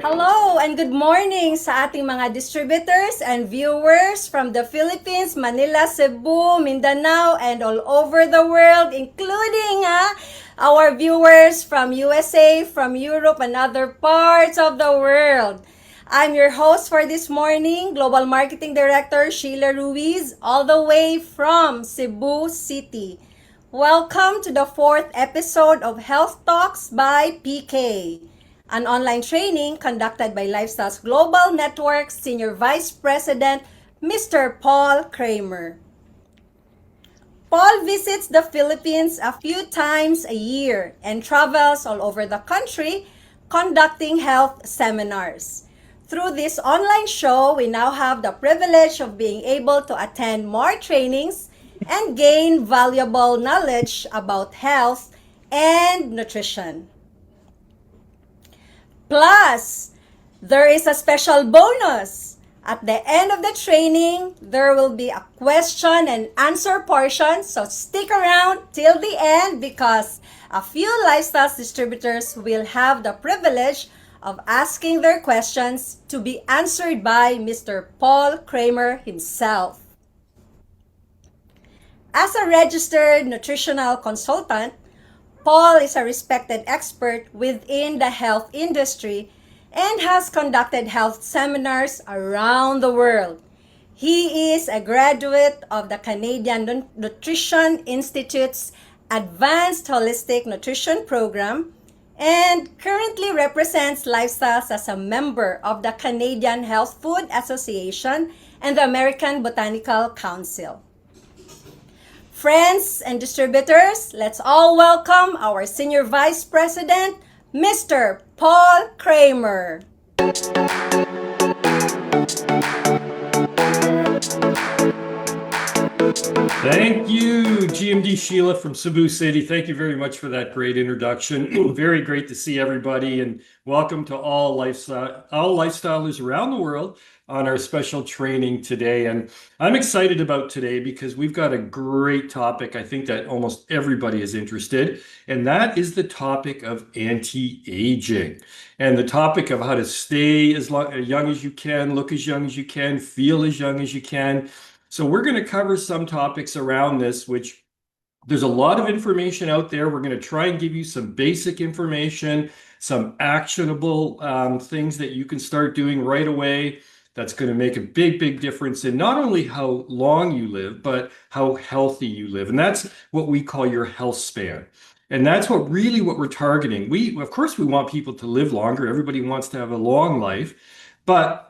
Hello and good morning sa ating mga distributors and viewers from the Philippines, Manila, Cebu, Mindanao, and all over the world, including our viewers from USA, from Europe, and other parts of the world. I'm your host for this morning, Global Marketing Director Sheila Ruiz, all the way from Cebu City. Welcome to the fourth episode of Health Talks by PK, an online training conducted by Lifestyles Global Network Senior Vice President, Mr. Paul Kramer. Paul visits the Philippines a few times a year and travels all over the country conducting health seminars. Through this online show, we now have the privilege of being able to attend more trainings and gain valuable knowledge about health and nutrition. Plus, there is a special bonus. At the end of the training, there will be a question and answer portion, so stick around till the end because a few lifestyle distributors will have the privilege of asking their questions to be answered by Mr. Paul Kramer himself. As a registered nutritional consultant, Paul is a respected expert within the health industry and has conducted health seminars around the world. He is a graduate of the Canadian Nutrition Institute's Advanced Holistic Nutrition Program and currently represents Lifestyles as a member of the Canadian Health Food Association and the American Botanical Council. Friends and distributors, let's all welcome our Senior Vice President, Mr. Paul Kramer. Thank you, GMD Sheila from Cebu City. Thank you very much for that great introduction. Very great to see everybody, and welcome to all lifestylers around the world on our special training today. And I'm excited about today because we've got a great topic. I think that almost everybody is interested, and that is the topic of anti-aging and the topic of how to stay as young as you can, look as young as you can, feel as young as you can. So we're going to cover some topics around this, which there's a lot of information out there. We're going to try and give you some basic information, some actionable things that you can start doing right away. That's going to make a big difference in not only how long you live, but how healthy you live. And that's what we call your health span. And that's what we're targeting. Of course, we want people to live longer. Everybody wants to have a long life, but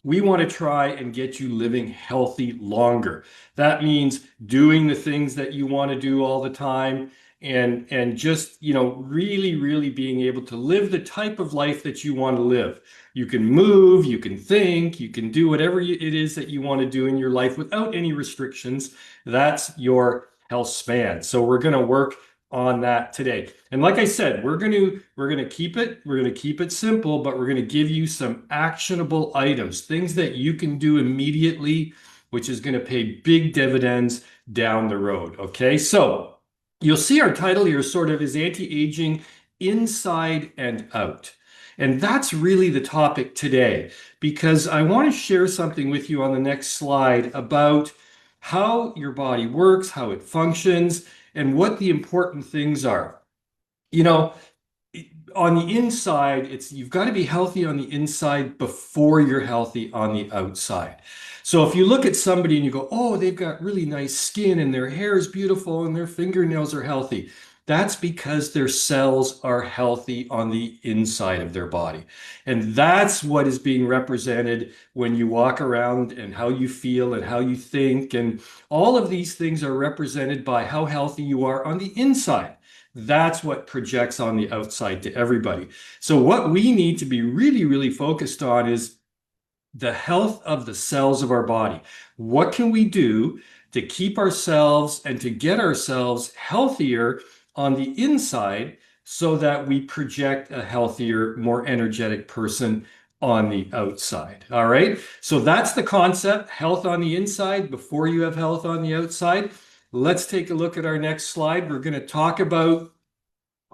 we want to try and get you living healthy longer. That means doing the things that you want to do all the time and just, really being able to live the type of life that you want to live. You can move, you can think, you can do whatever it is that you want to do in your life without any restrictions. That's your health span. So we're going to work on that today. And like I said, we're going to keep it simple, but we're going to give you some actionable items, things that you can do immediately, which is going to pay big dividends down the road. Okay, so you'll see our title here sort of is anti-aging inside and out. And that's really the topic today, because I want to share something with you on the next slide about how your body works, how it functions, and what the important things are. On the inside, you've got to be healthy on the inside before you're healthy on the outside. So if you look at somebody and you go, oh, they've got really nice skin and their hair is beautiful and their fingernails are healthy. That's because their cells are healthy on the inside of their body. And that's what is being represented when you walk around and how you feel and how you think. And all of these things are represented by how healthy you are on the inside. That's what projects on the outside to everybody. So what we need to be really, really focused on is the health of the cells of our body. What can we do to keep ourselves and to get ourselves healthier on the inside so that we project a healthier, more energetic person on the outside? All right. So that's the concept, health on the inside before you have health on the outside. Let's take a look at our next slide. We're going to talk about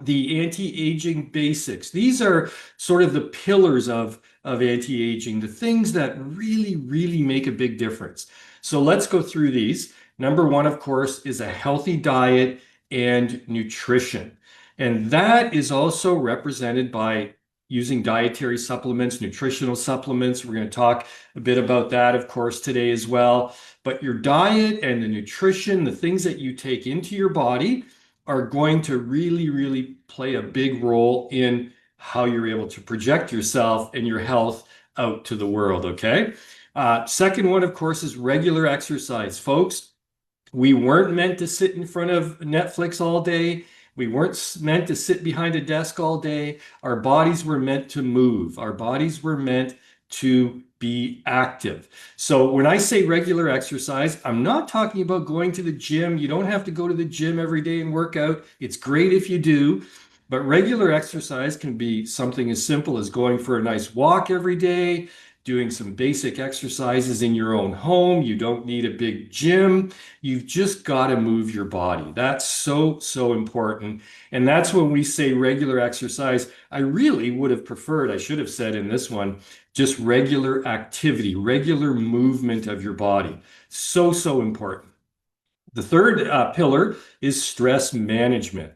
the anti-aging basics. These are sort of the pillars of anti-aging, the things that really, really make a big difference. So let's go through these. Number one, of course, is a healthy diet and nutrition. And that is also represented by using dietary supplements, nutritional supplements. We're going to talk a bit about that, of course, today as well. But your diet and the nutrition, the things that you take into your body, are going to really, really play a big role in how you're able to project yourself and your health out to the world, okay? Second one, of course, is regular exercise. Folks, we weren't meant to sit in front of Netflix all day. We weren't meant to sit behind a desk all day. Our bodies were meant to move. Our bodies were meant to be active. So when I say regular exercise, I'm not talking about going to the gym. You don't have to go to the gym every day and work out. It's great if you do, but regular exercise can be something as simple as going for a nice walk every day, doing some basic exercises in your own home. You don't need a big gym. You've just got to move your body. That's so, so important. And that's when we say regular exercise. I really would have preferred, I should have said in this one, just regular activity, regular movement of your body. So, so important. The third pillar is stress management.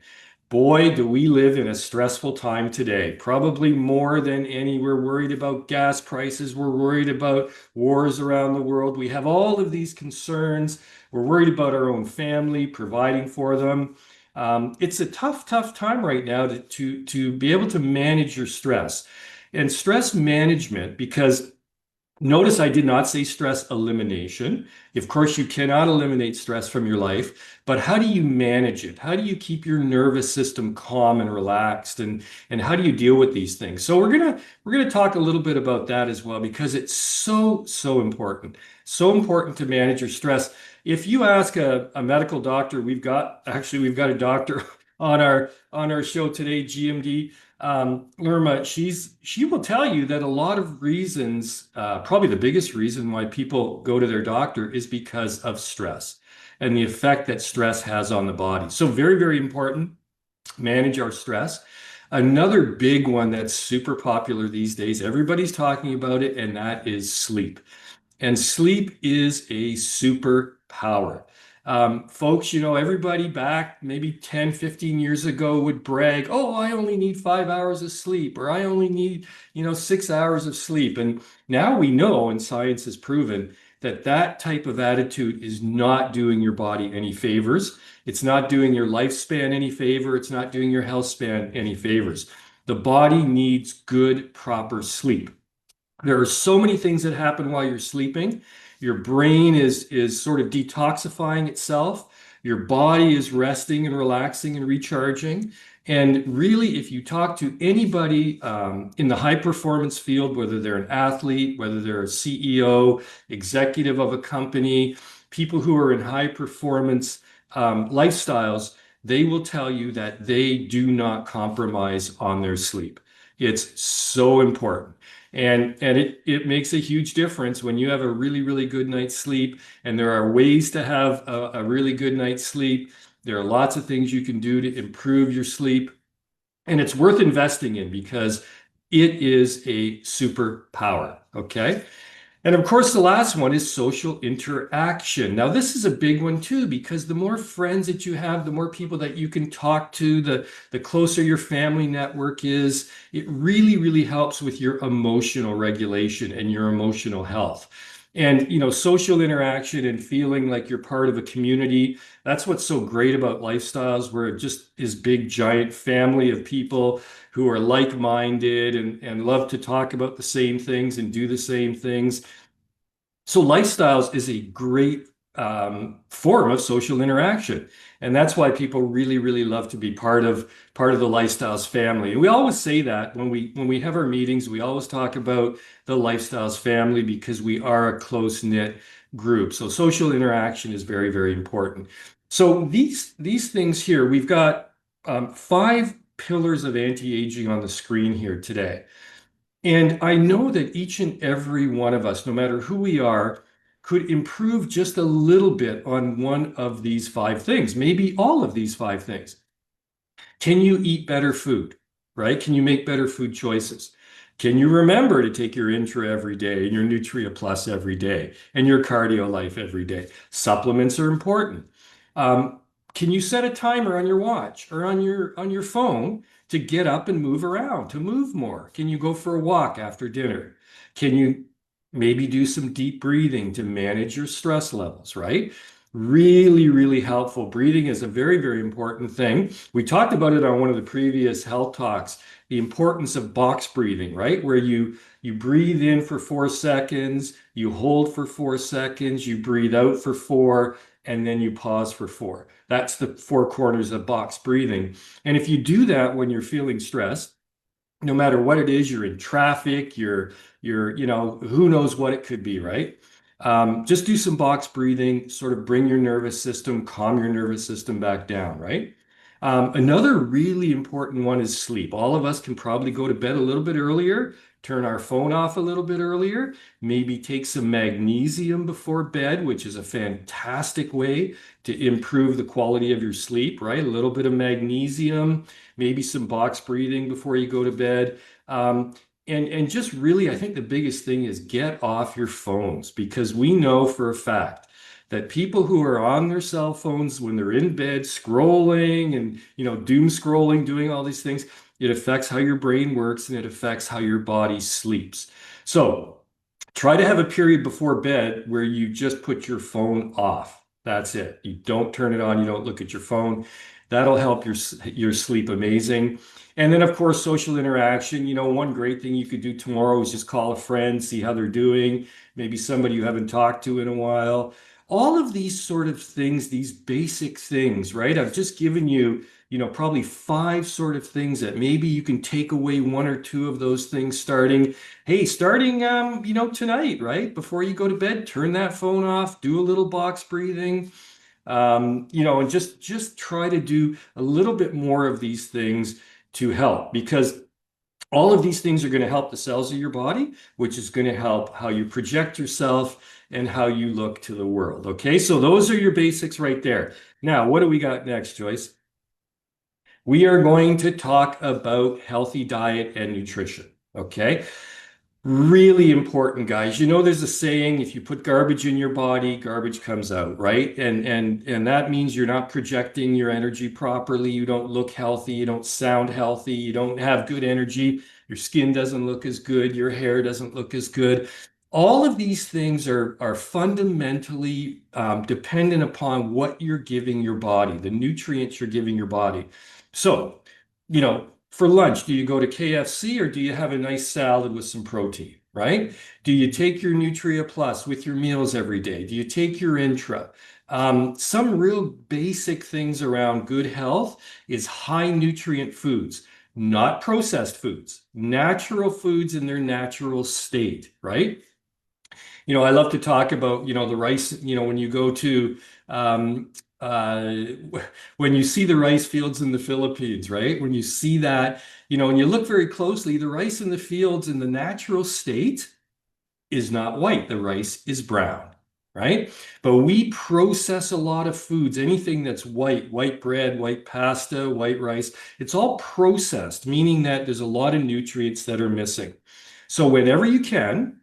Boy, do we live in a stressful time today. Probably more than any. We're worried about gas prices. We're worried about wars around the world. We have all of these concerns. We're worried about our own family, providing for them. It's a tough, tough time right now to be able to manage your stress. And stress management, because notice I did not say stress elimination. Of course, you cannot eliminate stress from your life, but how do you manage it? How do you keep your nervous system calm and relaxed? And how do you deal with these things? So we're gonna talk a little bit about that as well, because it's so, so important. So important to manage your stress. If you ask a medical doctor, we've got a doctor on our show today, GMD. Lerma, she will tell you that a lot of reasons, probably the biggest reason why people go to their doctor is because of stress and the effect that stress has on the body. So very, very important, manage our stress. Another big one that's super popular these days, everybody's talking about it, and that is sleep. And sleep is a superpower. Folks, everybody back maybe 10, 15 years ago would brag, oh, I only need 5 hours of sleep, or I only need, 6 hours of sleep. And now we know, and science has proven, that that type of attitude is not doing your body any favors. It's not doing your lifespan any favor. It's not doing your health span any favors. The body needs good, proper sleep. There are so many things that happen while you're sleeping. Your brain is sort of detoxifying itself. Your body is resting and relaxing and recharging. And really, if you talk to anybody in the high performance field, whether they're an athlete, whether they're a CEO, executive of a company, people who are in high performance lifestyles, they will tell you that they do not compromise on their sleep. It's so important. And it makes a huge difference when you have a really, really good night's sleep. And there are ways to have a really good night's sleep. There are lots of things you can do to improve your sleep. And it's worth investing in because it is a superpower. Okay. And of course, the last one is social interaction. Now, this is a big one too, because the more friends that you have, the more people that you can talk to, the closer your family network is, it really, really helps with your emotional regulation and your emotional health. And, social interaction and feeling like you're part of a community, that's what's so great about lifestyles, where it just is big, giant family of people who are like-minded and love to talk about the same things and do the same things. So lifestyles is a great form of social interaction, and that's why people really, really love to be part of the lifestyles family. And we always say that when we have our meetings, we always talk about the lifestyles family because we are a close-knit group. So social interaction is very, very important. So these things here, we've got five pillars of anti-aging on the screen here today. And I know that each and every one of us, no matter who we are, could improve just a little bit on one of these five things, maybe all of these five things. Can you eat better food, right? Can you make better food choices? Can you remember to take your Intra every day and your Nutria Plus every day and your Cardio Life every day? Supplements are important. Um, can you set a timer on your watch or on your phone to get up and move around, to move more? Can you go for a walk after dinner? Can you maybe do some deep breathing to manage your stress levels, right? Really, really helpful. Breathing is a very, very important thing. We talked about it on one of the previous health talks, the importance of box breathing, right? Where you breathe in for 4 seconds, you hold for 4 seconds, you breathe out for four, and then you pause for four. That's the four corners of box breathing. And if you do that when you're feeling stressed, no matter what it is, you're in traffic, who knows what it could be, right? Just do some box breathing, sort of bring your nervous system, calm your nervous system back down, right? Another really important one is sleep. All of us can probably go to bed a little bit earlier, turn our phone off a little bit earlier, maybe take some magnesium before bed, which is a fantastic way to improve the quality of your sleep, right? A little bit of magnesium, maybe some box breathing before you go to bed. And just really, I think the biggest thing is get off your phones, because we know for a fact that people who are on their cell phones when they're in bed scrolling and doom scrolling, doing all these things, it affects how your brain works and it affects how your body sleeps. So try to have a period before bed where you just put your phone off. That's it. You don't turn it on. You don't look at your phone. That'll help your sleep amazing. And then, of course, social interaction. One great thing you could do tomorrow is just call a friend, see how they're doing, maybe somebody you haven't talked to in a while. All of these sort of things, these basic things, right? I've just given you, probably five sort of things that maybe you can take away one or two of those things starting tonight, right? Before you go to bed, turn that phone off, do a little box breathing, and just try to do a little bit more of these things to help, because all of these things are going to help the cells of your body, which is going to help how you project yourself and how you look to the world. Okay, so those are your basics right there. Now, what do we got next, Joyce? We are going to talk about healthy diet and nutrition. Okay. Really important, guys. There's a saying, if you put garbage in your body, garbage comes out, right? And that means you're not projecting your energy properly. You don't look healthy, you don't sound healthy, you don't have good energy. Your skin doesn't look as good, your hair doesn't look as good. All of these things are fundamentally dependent upon what you're giving your body, the nutrients you're giving your body. So, for lunch, do you go to KFC or do you have a nice salad with some protein, right? Do you take your Nutria Plus with your meals every day? Do you take your Intra? Some real basic things around good health is high nutrient foods, not processed foods, natural foods in their natural state, right? I love to talk about, the rice, when you go to, uh, when you see the rice fields in the Philippines, right? When you see that, and you look very closely, the rice in the fields in the natural state is not white. The rice is brown, right? But we process a lot of foods, anything that's white bread, white pasta, white rice, it's all processed, meaning that there's a lot of nutrients that are missing. So whenever you can,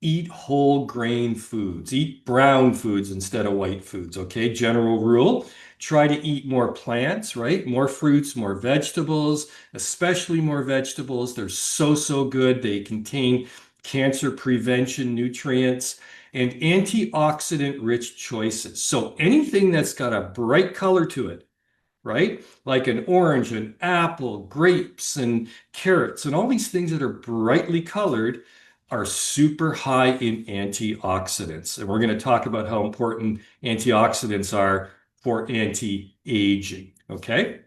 eat whole grain foods, eat brown foods instead of white foods. Okay, general rule. Try to eat more plants, right? More fruits, more vegetables, especially more vegetables. They're so, so good. They contain cancer prevention nutrients, and antioxidant-rich choices. So anything that's got a bright color to it, right? Like an orange, an apple, grapes, and carrots, and all these things that are brightly colored are super high in antioxidants. And we're going to talk about how important antioxidants are for anti-aging, okay?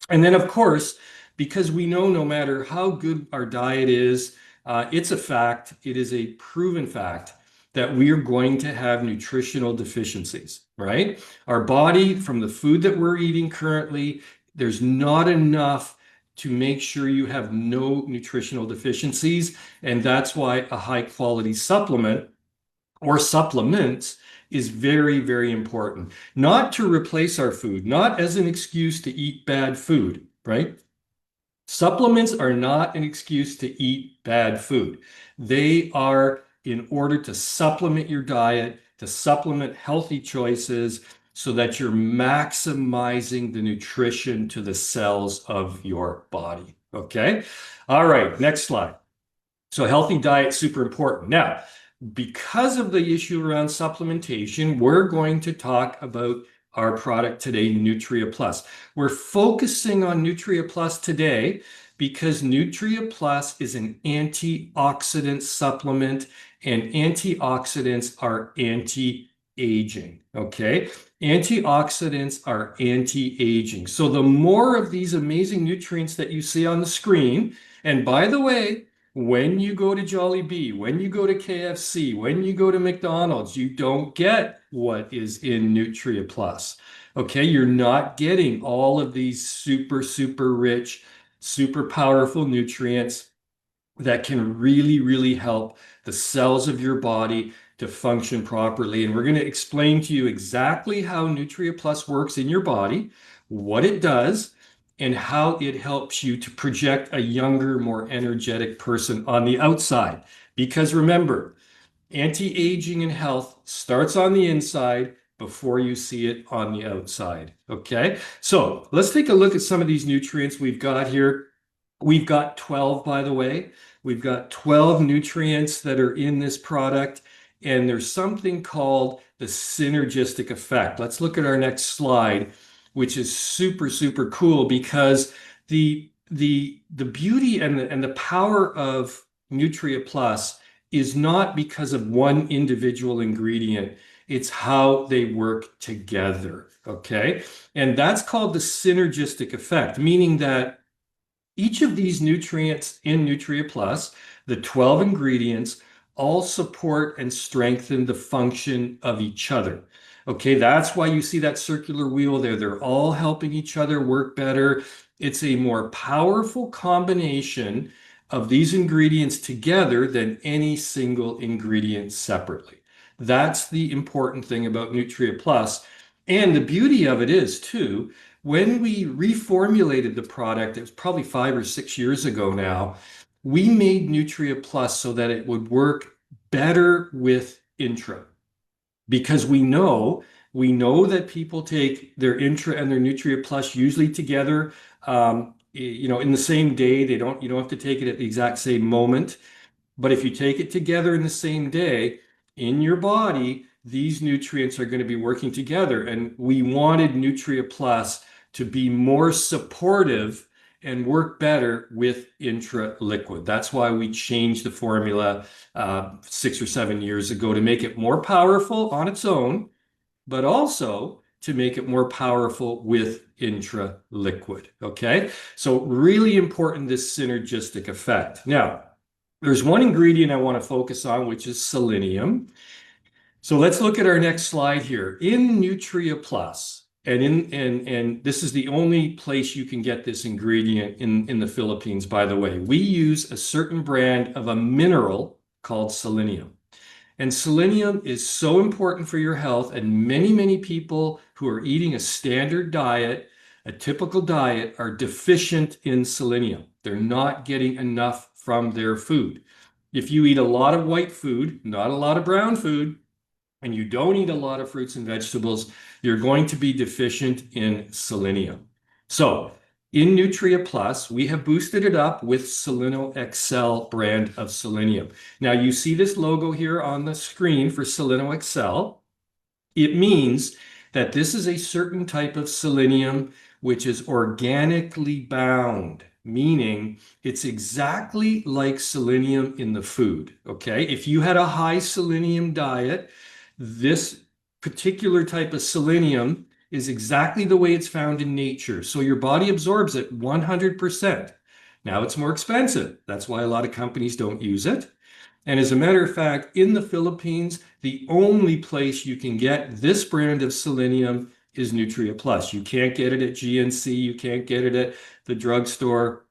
And then, of course, because we know no matter how good our diet is, it's a fact, it is a proven fact that we are going to have nutritional deficiencies, right? Our body, from the food that we're eating currently, there's not enough to make sure you have no nutritional deficiencies. And that's why a high quality supplement or supplements is very, very important. Not to replace our food, not as an excuse to eat bad food, right? Supplements are not an excuse to eat bad food. They are in order to supplement your diet, to supplement healthy choices so that you're maximizing the nutrition to the cells of your body. Okay. All right. Next slide. So healthy diet, super important. Now, because of the issue around supplementation, we're going to talk about our product today, Nutria Plus. We're focusing on Nutria Plus today because Nutria Plus is an antioxidant supplement, and antioxidants are anti-aging, okay? Antioxidants are anti-aging. So the more of these amazing nutrients that you see on the screen, and by the way, when you go to Jollibee, when you go to KFC, when you go to McDonald's, you don't get what is in Nutria Plus. Okay, you're not getting all of these super, super rich, super powerful nutrients that can really, really help the cells of your body to function properly. And we're going to explain to you exactly how Nutria Plus works in your body, what it does, and how it helps you to project a younger, more energetic person on the outside. Because remember, anti-aging and health starts on the inside before you see it on the outside. Okay, so let's take a look at some of these nutrients we've got here. We've got 12, by the way. We've got 12 nutrients that are in this product, and there's something called the synergistic effect. Let's look at our next slide, which is super, super cool because the beauty and the power of Nutria Plus is not because of one individual ingredient. It's how they work together, okay? And that's called the synergistic effect, meaning that each of these nutrients in Nutria Plus, the 12 ingredients, all support and strengthen the function of each other. Okay, that's why you see that circular wheel there. They're all helping each other work better. It's a more powerful combination of these ingredients together than any single ingredient separately. That's the important thing about Nutria Plus. And the beauty of it is, too, when we reformulated the product, it was probably 5 or 6 years ago now, we made Nutria Plus so that it would work better with Intra because we know that people take their Intra and their Nutria Plus usually together, in the same day. You don't have to take it at the exact same moment. But if you take it together in the same day, in your body, these nutrients are going to be working together. And we wanted Nutria Plus to be more supportive and work better with Intra Liquid. That's why we changed the formula 6 or 7 years ago to make it more powerful on its own, but also to make it more powerful with Intra Liquid. Okay, so really important, this synergistic effect. Now, there's one ingredient I want to focus on, which is selenium. So let's look at our next slide here. In Nutria Plus, and this is the only place you can get this ingredient in the Philippines, by the way. We use a certain brand of a mineral called selenium. And selenium is so important for your health, and many, many people who are eating a standard diet, a typical diet, are deficient in selenium. They're not getting enough from their food. If you eat a lot of white food, not a lot of brown food, and you don't eat a lot of fruits and vegetables, you're going to be deficient in selenium. So In Nutria Plus, we have boosted it up with Seleno XL brand of selenium. Now you see this logo here on the screen for Seleno XL. It means that this is a certain type of selenium which is organically bound, meaning it's exactly like selenium in the food. Okay. If you had a high selenium diet, this particular type of selenium is exactly the way it's found in nature. So your body absorbs it 100%. Now it's more expensive. That's why a lot of companies don't use it. And as a matter of fact, in the Philippines, the only place you can get this brand of selenium is Nutria Plus. You can't get it at GNC, you can't get it at the drugstore,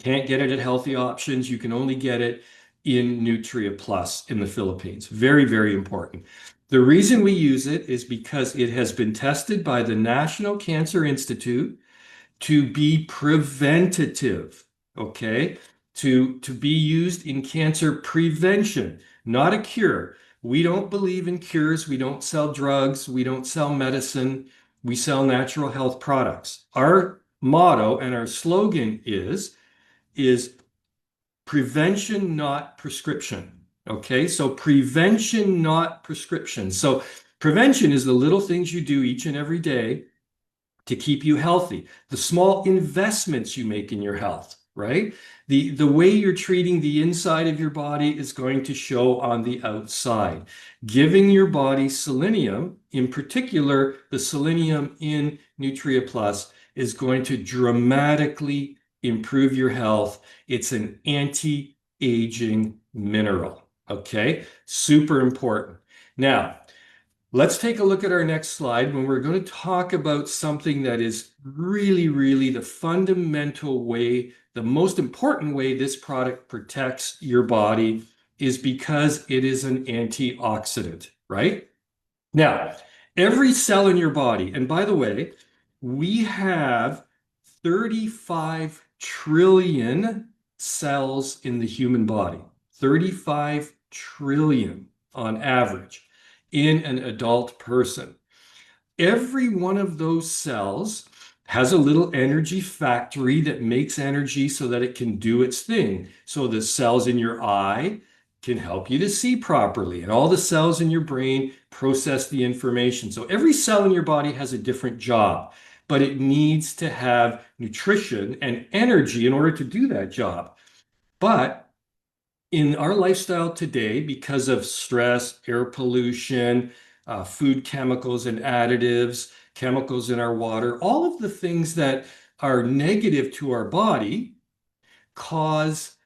can't get it at Healthy Options. You can only get it in Nutria Plus in the Philippines. Very, very important. The reason we use it is because it has been tested by the National Cancer Institute to be preventative, okay? To be used in cancer prevention, not a cure. We don't believe in cures. We don't sell drugs. We don't sell medicine. We sell natural health products. Our motto and our slogan is prevention, not prescription. Okay, so prevention, not prescription. So prevention is the little things you do each and every day to keep you healthy, the small investments you make in your health, right? The way you're treating the inside of your body is going to show on the outside. Giving your body selenium, in particular, the selenium in Nutria Plus, is going to dramatically improve your health. It's an anti-aging mineral, okay? Super important. Now, let's take a look at our next slide when we're going to talk about something that is really, really the fundamental way, the most important way this product protects your body is because it is an antioxidant, right? Now, every cell in your body, and by the way, we have 35 trillion cells in the human body, 35 trillion on average in an adult person. Every one of those cells has a little energy factory that makes energy so that it can do its thing. So the cells in your eye can help you to see properly, and all the cells in your brain process the information. So every cell in your body has a different job, but it needs to have nutrition and energy in order to do that job. But in our lifestyle today, because of stress, air pollution, food chemicals and additives, chemicals in our water, all of the things that are negative to our body cause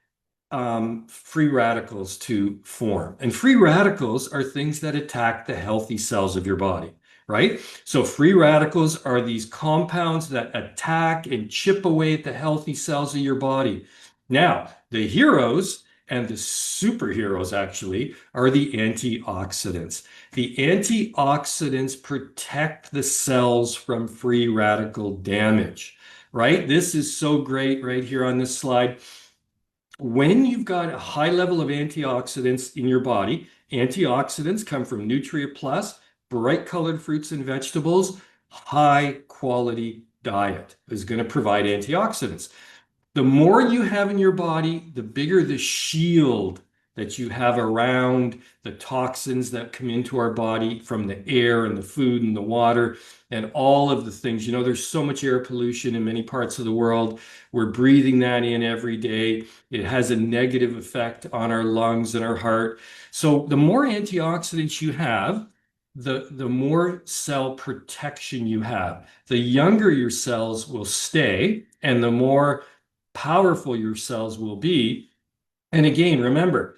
free radicals to form. And free radicals are things that attack the healthy cells of your body, right? So free radicals are these compounds that attack and chip away at the healthy cells of your body. Now, the heroes and the superheroes actually are the antioxidants. The antioxidants protect the cells from free radical damage, right? This is so great right here on this slide. When you've got a high level of antioxidants in your body, antioxidants come from Nutria Plus, bright colored fruits and vegetables, high quality diet is going to provide antioxidants. The more you have in your body, the bigger the shield that you have around the toxins that come into our body from the air and the food and the water and all of the things. You know, there's so much air pollution in many parts of the world. We're breathing that in every day. It has a negative effect on our lungs and our heart. So the more antioxidants you have, the more cell protection you have. The younger your cells will stay, and the more powerful your cells will be. And again, remember,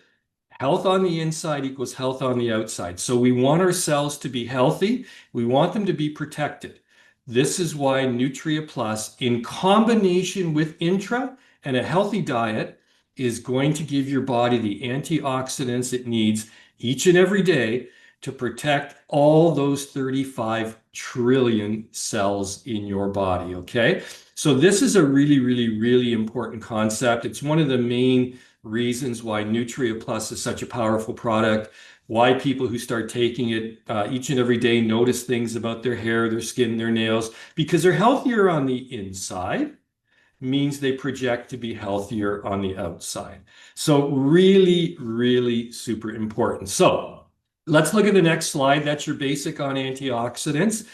health on the inside equals health on the outside. So we want our cells to be healthy. We want them to be protected. This is why Nutria Plus, in combination with Intra and a healthy diet, is going to give your body the antioxidants it needs each and every day to protect all those 35 trillion cells in your body, okay? So this is a really, really, really important concept. It's one of the main reasons why Nutria Plus is such a powerful product, why people who start taking it each and every day notice things about their hair, their skin, their nails, because they're healthier on the inside. means they project to be healthier on the outside. So really, really super important. So let's look at the next slide. That's your basic on antioxidants.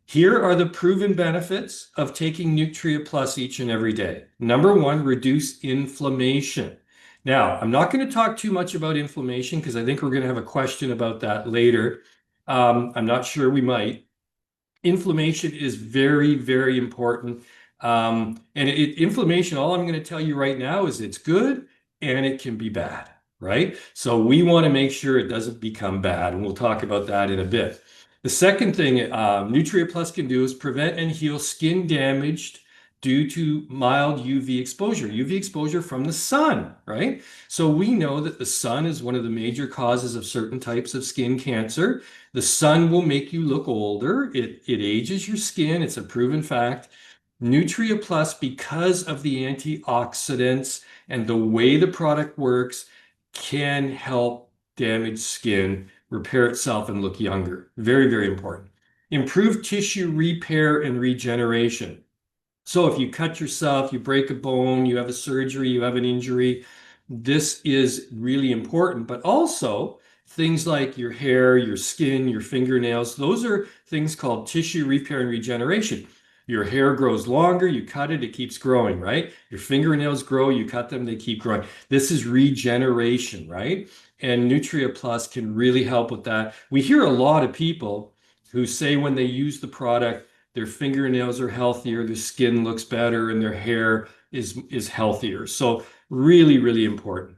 Here are the proven benefits of taking Nutria Plus each and every day. Number one, reduce inflammation. Now, I'm not going to talk too much about inflammation because I think we're going to have a question about that later. I'm not sure, we might. Inflammation is very, very important. Inflammation, all I'm going to tell you right now is it's good and it can be bad, right? So we want to make sure it doesn't become bad, and we'll talk about that in a bit. The second thing Nutria Plus can do is prevent and heal skin damaged due to mild UV exposure. UV exposure from the sun, right? So we know that the sun is one of the major causes of certain types of skin cancer. The sun will make you look older. It ages your skin. It's a proven fact. Nutria Plus, because of the antioxidants and the way the product works, can help damaged skin repair itself and look younger. Very, very important. Improve tissue repair and regeneration. So if you cut yourself, you break a bone, you have a surgery, you have an injury, this is really important. But also things like your hair, your skin, your fingernails, those are things called tissue repair and regeneration. Your hair grows longer, you cut it, it keeps growing, right? Your fingernails grow, you cut them, they keep growing. This is regeneration, right? And Nutria Plus can really help with that. We hear a lot of people who say when they use the product, their fingernails are healthier, their skin looks better, and their hair is healthier. So really, really important.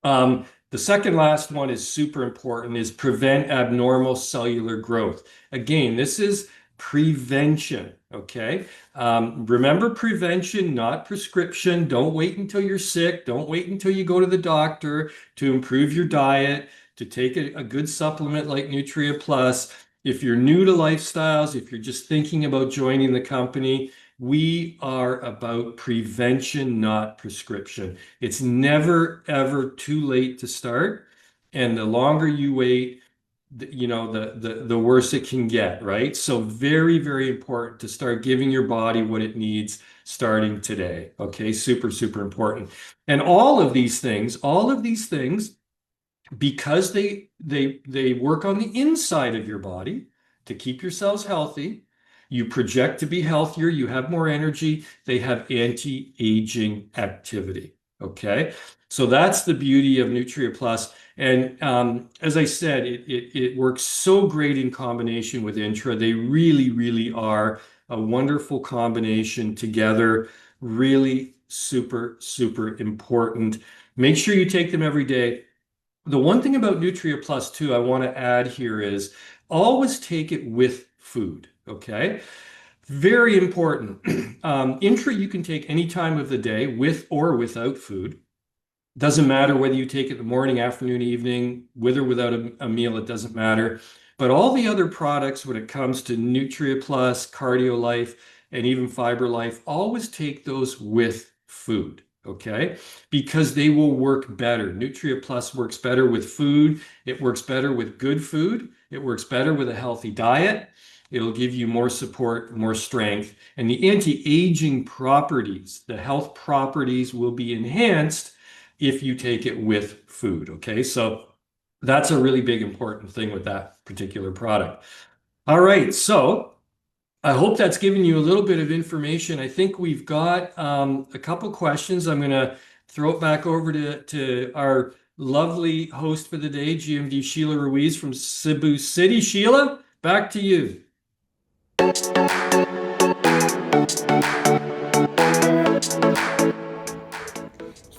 The second last one is super important, is prevent abnormal cellular growth. Again, this is prevention, okay? Remember prevention, not prescription. Don't wait until you're sick. Don't wait until you go to the doctor to improve your diet, to take a good supplement like Nutria Plus. If you're new to lifestyles, if you're just thinking about joining the company, we are about prevention, not prescription. It's never, ever too late to start. And the longer you wait, the worse it can get, right? So very, very important to start giving your body what it needs starting today. Okay, super, super important. And all of these things, because they work on the inside of your body to keep your cells healthy, you project to be healthier, you have more energy, they have anti-aging activity. Okay, so that's the beauty of Nutria Plus. And as I said, it works so great in combination with Intra. They really, really are a wonderful combination together. Really super, super important. Make sure you take them every day. The one thing about Nutria Plus too, I want to add here is always take it with food, okay? Very important. Intra you can take any time of the day with or without food. Doesn't matter whether you take it in the morning, afternoon, evening, with or without a meal, it doesn't matter. But all the other products, when it comes to Nutria Plus, Cardio Life, and even Fiber Life, always take those with food, okay? Because they will work better. Nutria Plus works better with food. It works better with good food. It works better with a healthy diet. It'll give you more support, more strength, and the anti-aging properties, the health properties will be enhanced if you take it with food, okay? So that's a really big important thing with that particular product. All right, so I hope that's given you a little bit of information. I think we've got a couple questions. I'm going to throw it back over to our lovely host for the day, GMD Sheila Ruiz from Cebu City. Sheila, back to you.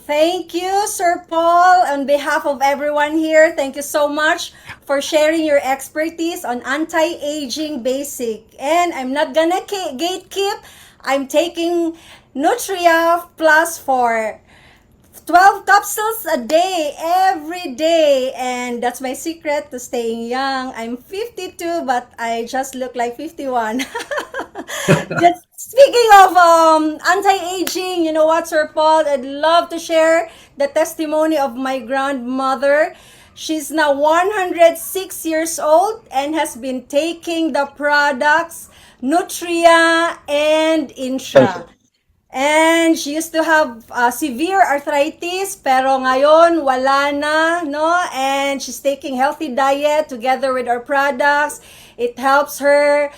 Thank you, Sir Paul. On behalf of everyone here, thank you so much for sharing your expertise on anti-aging basic. And I'm not gonna gatekeep. I'm taking Nutria Plus for 12 capsules a day, every day. And that's my secret to staying young. I'm 52, but I just look like 51. Just speaking of anti-aging, you know what, Sir Paul? I'd love to share the testimony of my grandmother. She's now 106 years old and has been taking the products Nutria and Intra. And she used to have severe arthritis, pero ngayon wala na, no? And she's taking healthy diet together with our products. It helps her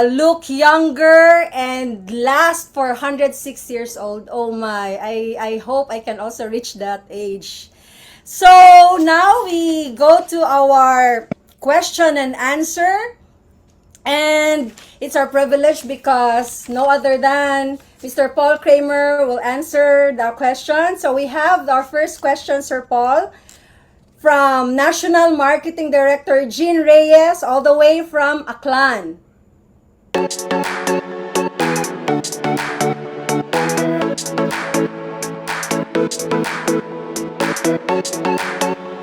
look younger and last for 106 years old. Oh my, I hope I can also reach that age. So now we go to our question and answer. And it's our privilege because no other than Mr. Paul Kramer will answer the question. So we have our first question, Sir Paul, from National Marketing Director Jean Reyes, all the way from Aklan.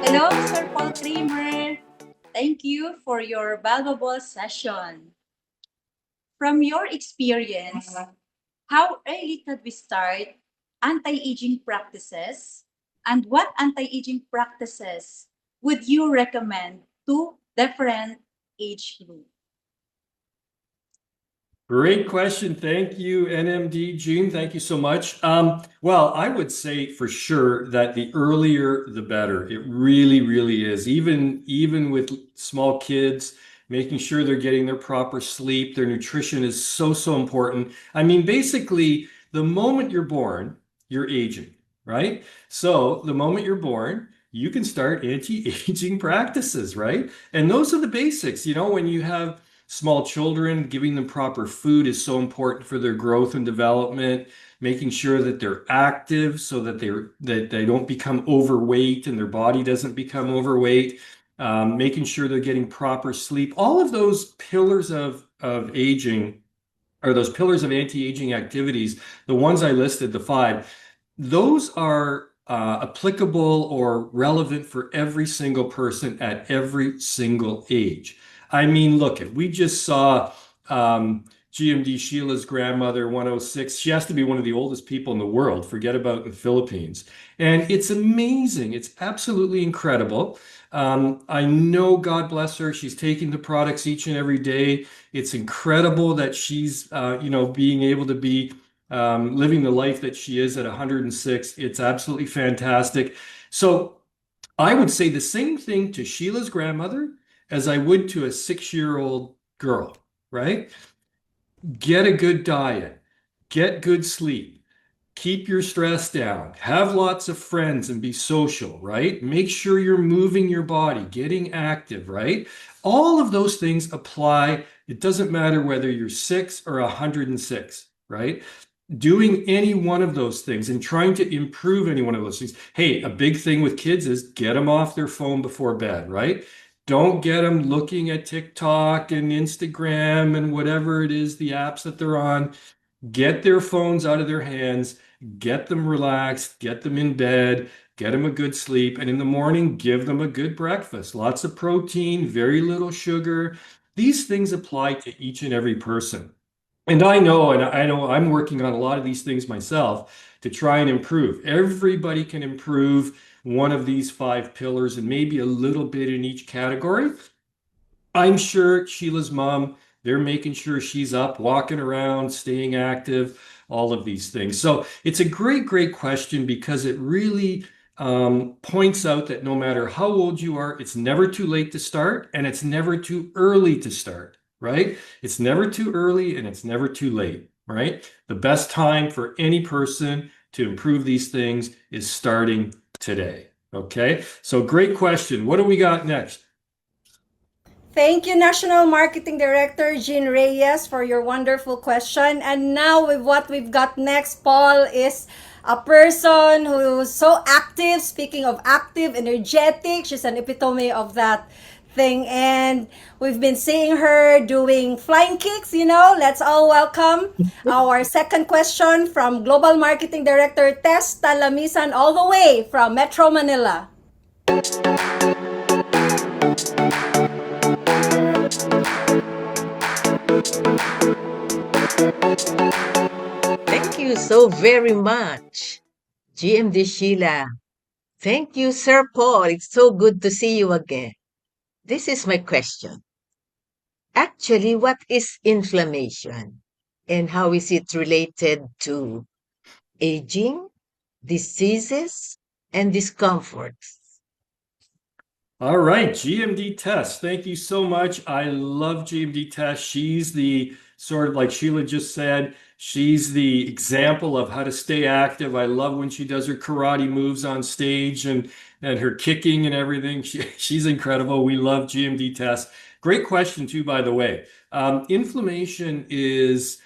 Hello, Sir Paul Kramer. Thank you for your valuable session. From your experience, how early could we start anti-aging practices? And what anti-aging practices would you recommend to different age group? Great question. Thank you, NMD Gene. Thank you so much. Well, I would say for sure that the earlier the better. It really, really is. Even with small kids, making sure they're getting their proper sleep, their nutrition is so, so important. I mean, basically, the moment you're born, you're aging, right? So the moment you're born, you can start anti-aging practices, right? And those are the basics. You know, when you have small children, giving them proper food is so important for their growth and development, making sure that they're active so that they don't become overweight and their body doesn't become overweight, making sure they're getting proper sleep. All of those pillars of aging, or those pillars of anti-aging activities, the ones I listed, the five, those are applicable or relevant for every single person at every single age. I mean, look, we just saw GMD Sheila's grandmother, 106. She has to be one of the oldest people in the world, forget about in the Philippines. And it's amazing. It's absolutely incredible. I know, God bless her, she's taking the products each and every day. It's incredible that she's, being able to be living the life that she is at 106. It's absolutely fantastic. So I would say the same thing to Sheila's grandmother as I would to a 6-year-old girl, right? Get a good diet, get good sleep, keep your stress down, have lots of friends and be social, right? Make sure you're moving your body, getting active, right? All of those things apply. It doesn't matter whether you're 6 or 106, right? Doing any one of those things and trying to improve any one of those things. Hey, a big thing with kids is get them off their phone before bed, right? Don't get them looking at TikTok and Instagram and whatever it is, the apps that they're on. Get their phones out of their hands, get them relaxed, get them in bed, get them a good sleep, and in the morning, give them a good breakfast. Lots of protein, very little sugar. These things apply to each and every person. And I know I'm working on a lot of these things myself to try and improve. Everybody can improve one of these five pillars and maybe a little bit in each category. I'm sure Sheila's mom, they're making sure she's up, walking around, staying active, all of these things. So it's a great, great question because it really points out that no matter how old you are, it's never too late to start and it's never too early to start, right? It's never too early and it's never too late, right? The best time for any person to improve these things is starting today. Okay, so great question. What do we got next? Thank you, National Marketing Director Jean Reyes, for your wonderful question. And now, with what we've got next, Paul is a person who's so active. Speaking of active, energetic, she's an epitome of that thing. And we've been seeing her doing flying kicks, you know. Let's all welcome our second question from Global Marketing Director Tess Talamisan, all the way from Metro Manila. Thank you so very much, GMD Sheila. Thank you, Sir Paul. It's so good to see you again. This is my question. Actually, what is inflammation and how is it related to aging, diseases, and discomforts. All right, GMD test. Thank you so much. I love GMD test. She's the sort of like Sheila just said, she's the example of how to stay active. I love when she does her karate moves on stage and her kicking and everything. She's incredible. We love GMD test. Great question too, by the way. Inflammation is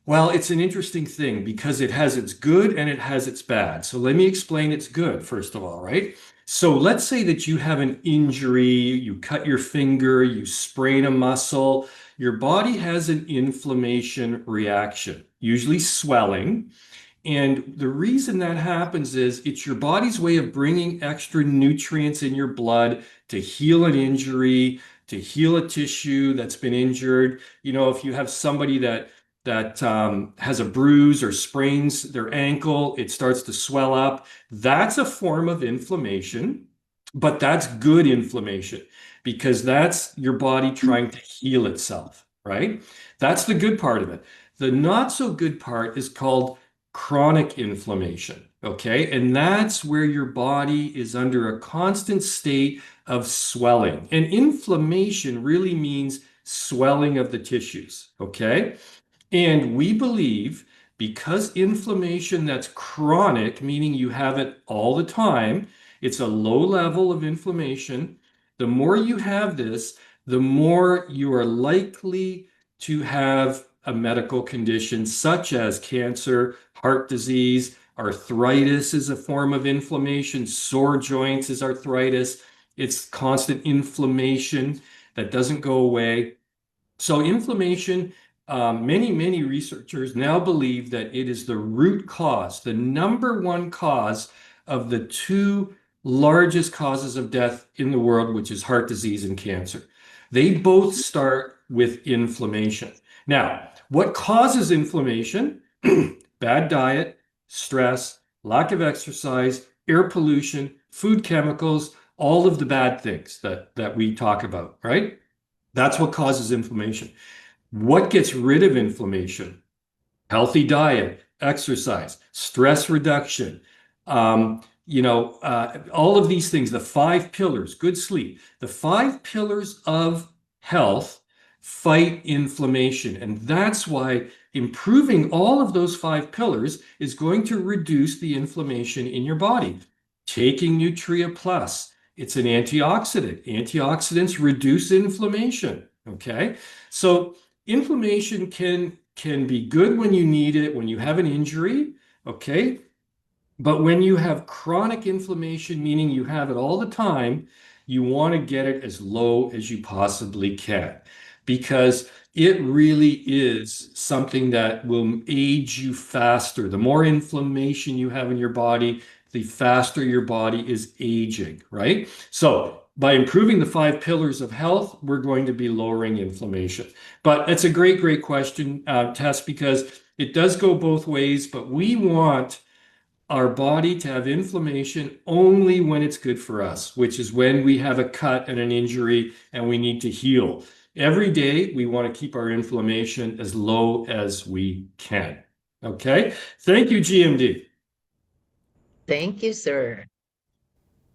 well, it's an interesting thing because it has its good and it has its bad. So let me explain its good, first of all, right? So let's say that you have an injury, you cut your finger, you sprain a muscle, your body has an inflammation reaction, usually swelling. And the reason that happens is it's your body's way of bringing extra nutrients in your blood to heal an injury, to heal a tissue that's been injured. You know, if you have somebody that has a bruise or sprains their ankle, it starts to swell up. That's a form of inflammation, but that's good inflammation because that's your body trying to heal itself, right? That's the good part of it. The not so good part is called chronic inflammation, okay? And that's where your body is under a constant state of swelling. And inflammation really means swelling of the tissues, okay? And we believe because inflammation that's chronic, meaning you have it all the time, it's a low level of inflammation. The more you have this, the more you are likely to have a medical condition such as cancer, heart disease, arthritis is a form of inflammation, sore joints is arthritis. It's constant inflammation that doesn't go away. So inflammation, many researchers now believe that it is the root cause, the number one cause of the two largest causes of death in the world, which is heart disease and cancer. They both start with inflammation. Now, what causes inflammation? Bad diet, stress, lack of exercise, air pollution, food chemicals, all of the bad things that we talk about, right? That's what causes inflammation. What gets rid of inflammation? Healthy diet, exercise, stress reduction, all of these things, the five pillars, good sleep, the five pillars of health fight inflammation. And that's why improving all of those five pillars is going to reduce the inflammation in your body. Taking Nutria Plus, it's an antioxidant. Antioxidants reduce inflammation. Okay. So inflammation can be good when you need it, when you have an injury. Okay. But when you have chronic inflammation, meaning you have it all the time, you want to get it as low as you possibly can because it really is something that will age you faster. The more inflammation you have in your body, the faster your body is aging, right? So by improving the five pillars of health, we're going to be lowering inflammation. But it's a great question, Tess, because it does go both ways, but we want our body to have inflammation only when it's good for us, which is when we have a cut and an injury and we need to heal. Every day, we want to keep our inflammation as low as we can. Okay? Thank you, GMD. Thank you, sir.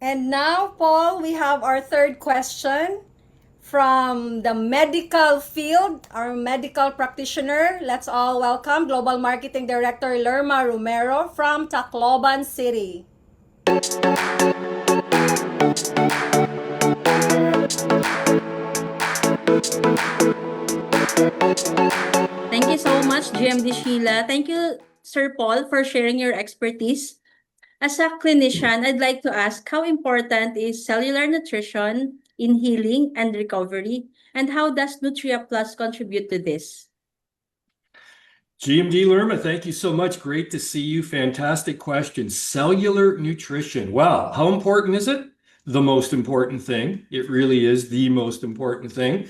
And now, Paul, we have our third question from the medical field, our medical practitioner. Let's all welcome Global Marketing Director Lerma Romero from Tacloban City. Thank you so much, GMD Sheila. Thank you, Sir Paul, for sharing your expertise. As a clinician, I'd like to ask how important is cellular nutrition in healing and recovery, and how does Nutria Plus contribute to this? GMD Lerma, thank you so much. Great to see you. Fantastic question. Cellular nutrition. Wow, how important is it? The most important thing. It really is the most important thing.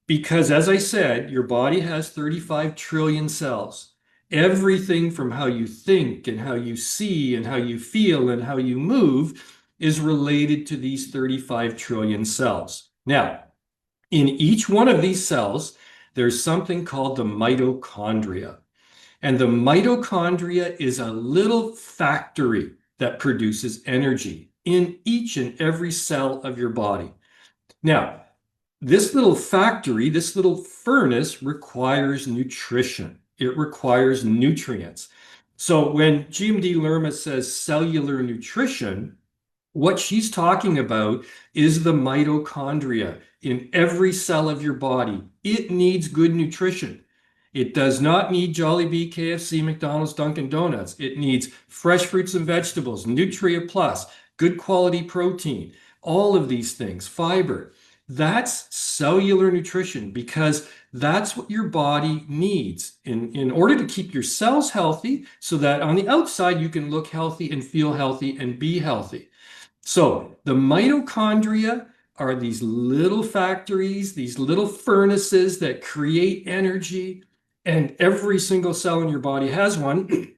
Because as I said, your body has 35 trillion cells. Everything from how you think and how you see and how you feel and how you move is related to these 35 trillion cells. Now, in each one of these cells, there's something called the mitochondria. And the mitochondria is a little factory that produces energy in each and every cell of your body. Now, this little factory, this little furnace requires nutrition. It requires nutrients. So when GMD Lerma says cellular nutrition, what she's talking about is the mitochondria in every cell of your body. It needs good nutrition. It does not need Jollibee, KFC, McDonald's, Dunkin' Donuts. It needs fresh fruits and vegetables, Nutria Plus, good quality protein, all of these things, fiber. That's cellular nutrition because that's what your body needs in order to keep your cells healthy so that on the outside you can look healthy and feel healthy and be healthy. So the mitochondria are these little factories, these little furnaces that create energy, and every single cell in your body has one.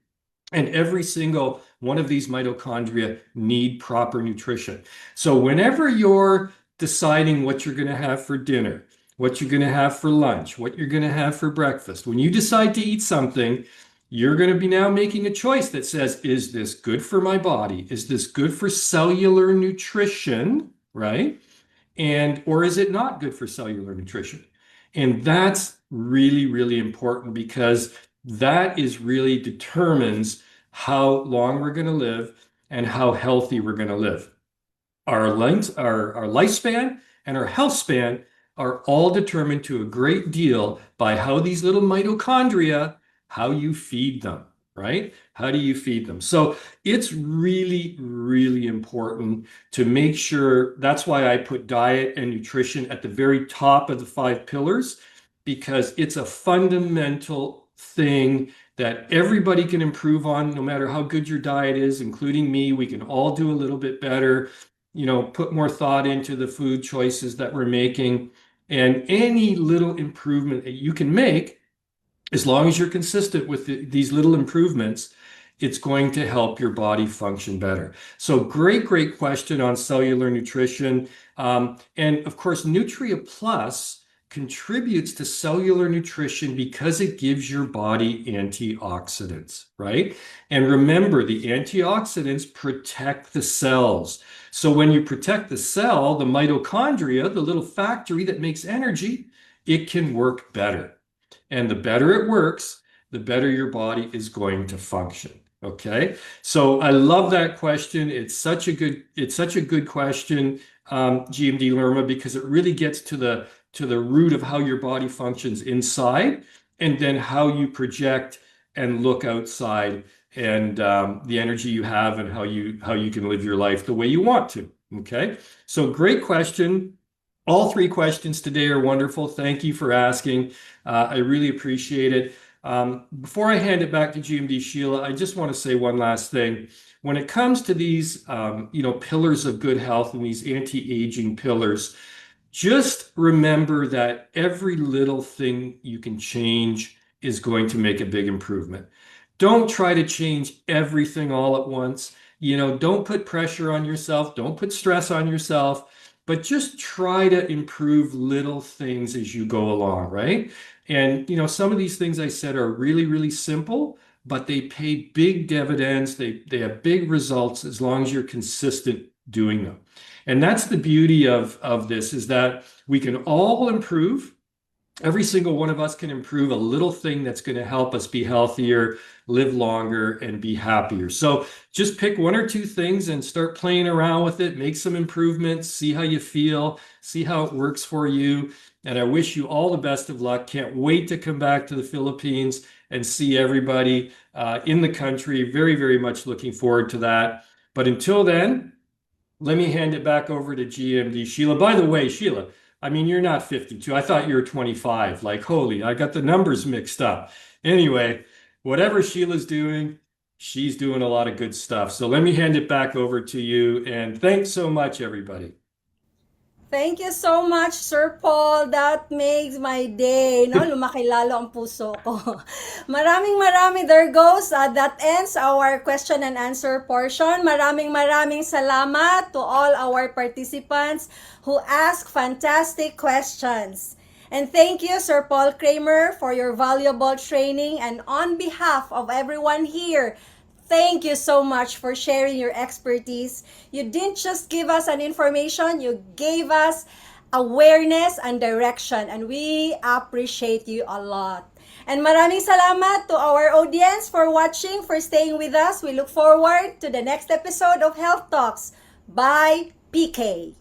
And every single one of these mitochondria need proper nutrition. So whenever you're deciding what you're going to have for dinner, what you're going to have for lunch, what you're going to have for breakfast, when you decide to eat something, you're going to be now making a choice that says, is this good for my body? Is this good for cellular nutrition, right? And or is it not good for cellular nutrition? And that's really, really important because that is really determines how long we're going to live and how healthy we're going to live. Our length, our lifespan and our health span are all determined to a great deal by how these little mitochondria, how you feed them, right? How do you feed them? So it's really, really important to make sure. That's why I put diet and nutrition at the very top of the 5 pillars, because it's a fundamental thing that everybody can improve on, no matter how good your diet is, including me. We can all do a little bit better, put more thought into the food choices that we're making. And any little improvement that you can make, as long as you're consistent with these little improvements, it's going to help your body function better. So great question on cellular nutrition. And of course, Nutria Plus contributes to cellular nutrition because it gives your body antioxidants, right? And remember, the antioxidants protect the cells. So when you protect the cell, the mitochondria, the little factory that makes energy, it can work better. And the better it works, the better your body is going to function. Okay. So I love that question. It's such a good question, GMD Lerma, because it really gets to the root of how your body functions inside, and then how you project and look outside, and the energy you have, and how you can live your life the way you want to. Okay. So great question. All 3 questions today are wonderful. Thank you for asking. I really appreciate it. Before I hand it back to GMD Sheila, I just want to say one last thing. When it comes to these, pillars of good health and these anti-aging pillars, just remember that every little thing you can change is going to make a big improvement. Don't try to change everything all at once. Don't put pressure on yourself. Don't put stress on yourself. But just try to improve little things as you go along, right? And, some of these things I said are really, really simple, but they pay big dividends. They have big results as long as you're consistent doing them. And that's the beauty of this, is that we can all improve. Every single one of us can improve a little thing that's going to help us be healthier, live longer, and be happier. So just pick 1 or 2 things and start playing around with it. Make some improvements, see how you feel, see how it works for you. And I wish you all the best of luck. Can't wait to come back to the Philippines and see everybody in the country. Very, very much looking forward to that. But until then, let me hand it back over to GMD Sheila. By the way, Sheila, I mean, you're not 52. I thought you were 25. Like, holy, I got the numbers mixed up. Anyway, whatever Sheila's doing, she's doing a lot of good stuff. So let me hand it back over to you. And thanks so much, everybody. Thank you so much, Sir Paul. That makes my day. No, lumaki lalo ang puso ko. Maraming. There goes. That ends our question and answer portion. Maraming salamat to all our participants who asked fantastic questions. And thank you, Sir Paul Kramer, for your valuable training. And on behalf of everyone here, thank you so much for sharing your expertise. You didn't just give us an information, you gave us awareness and direction. And we appreciate you a lot. And maraming salamat to our audience for watching, for staying with us. We look forward to the next episode of Health Talks by PK.